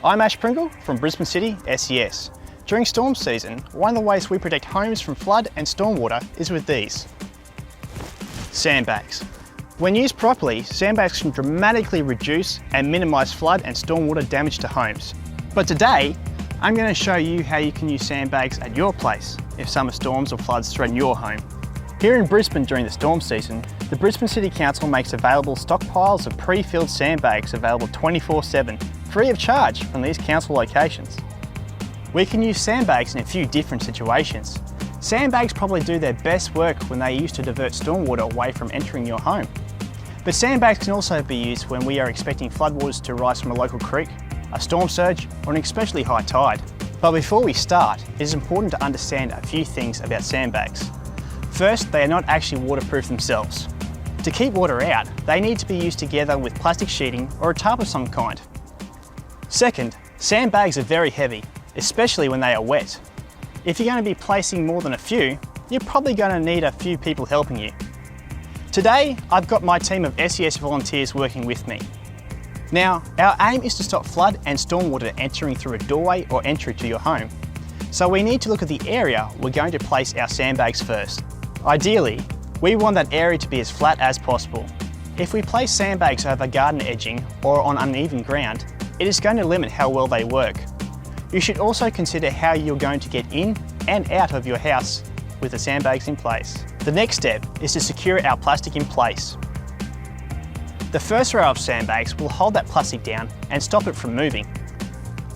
I'm Ash Pringle from Brisbane City SES. During storm season, one of the ways we protect homes from flood and stormwater is with these. Sandbags. When used properly, sandbags can dramatically reduce and minimise flood and stormwater damage to homes. But today, I'm going to show you how you can use sandbags at your place if summer storms or floods threaten your home. Here in Brisbane during the storm season, the Brisbane City Council makes available stockpiles of pre-filled sandbags available 24/7, free of charge from these council locations. We can use sandbags in a few different situations. Sandbags probably do their best work when they are used to divert stormwater away from entering your home. But sandbags can also be used when we are expecting floodwaters to rise from a local creek, a storm surge, or an especially high tide. But before we start, it is important to understand a few things about sandbags. First, they are not actually waterproof themselves. To keep water out, they need to be used together with plastic sheeting or a tarp of some kind. Second, sandbags are very heavy, especially when they are wet. If you're going to be placing more than a few, you're probably going to need a few people helping you. Today, I've got my team of SES volunteers working with me. Now, our aim is to stop flood and stormwater entering through a doorway or entry to your home. So we need to look at the area we're going to place our sandbags first. Ideally, we want that area to be as flat as possible. If we place sandbags over garden edging or on uneven ground, it is going to limit how well they work. You should also consider how you're going to get in and out of your house with the sandbags in place. The next step is to secure our plastic in place. The first row of sandbags will hold that plastic down and stop it from moving.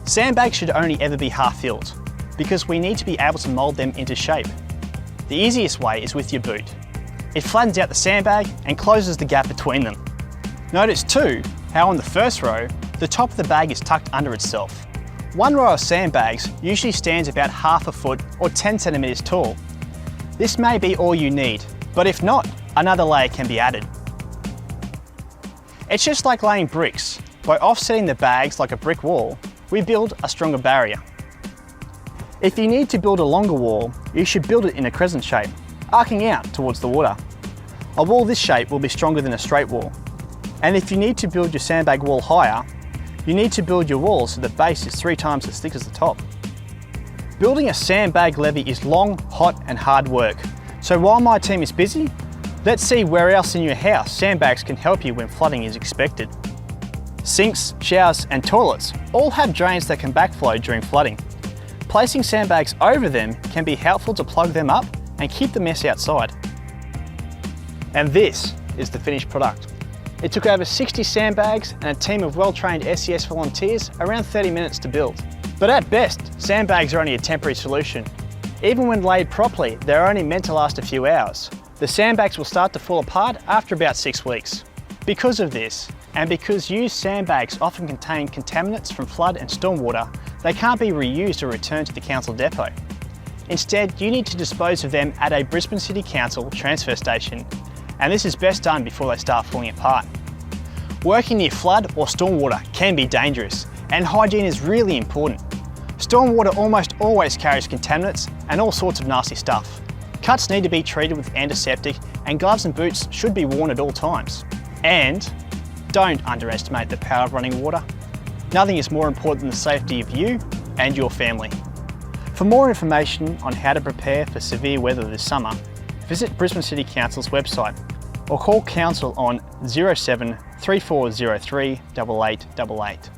Sandbags should only ever be half filled because we need to be able to mould them into shape. The easiest way is with your boot. It flattens out the sandbag and closes the gap between them. Notice too how on the first row, the top of the bag is tucked under itself. One row of sandbags usually stands about half a foot or 10 centimetres tall. This may be all you need, but if not, another layer can be added. It's just like laying bricks. By offsetting the bags like a brick wall, we build a stronger barrier. If you need to build a longer wall, you should build it in a crescent shape, arcing out towards the water. A wall this shape will be stronger than a straight wall. And if you need to build your sandbag wall higher, you need to build your wall so the base is 3 times as thick as the top. Building a sandbag levee is long, hot and hard work. So while my team is busy, let's see where else in your house sandbags can help you when flooding is expected. Sinks, showers and toilets all have drains that can backflow during flooding. Placing sandbags over them can be helpful to plug them up and keep the mess outside. And this is the finished product. It took over 60 sandbags and a team of well-trained SES volunteers around 30 minutes to build. But at best, sandbags are only a temporary solution. Even when laid properly, they're only meant to last a few hours. The sandbags will start to fall apart after about 6 weeks. Because of this, and because used sandbags often contain contaminants from flood and stormwater, they can't be reused or returned to the council depot. Instead, you need to dispose of them at a Brisbane City Council transfer station, and this is best done before they start falling apart. Working near flood or stormwater can be dangerous, and hygiene is really important. Stormwater almost always carries contaminants and all sorts of nasty stuff. Cuts need to be treated with antiseptic, and gloves and boots should be worn at all times. And don't underestimate the power of running water. Nothing is more important than the safety of you and your family. For more information on how to prepare for severe weather this summer, visit Brisbane City Council's website or call Council on 07 3403 8888.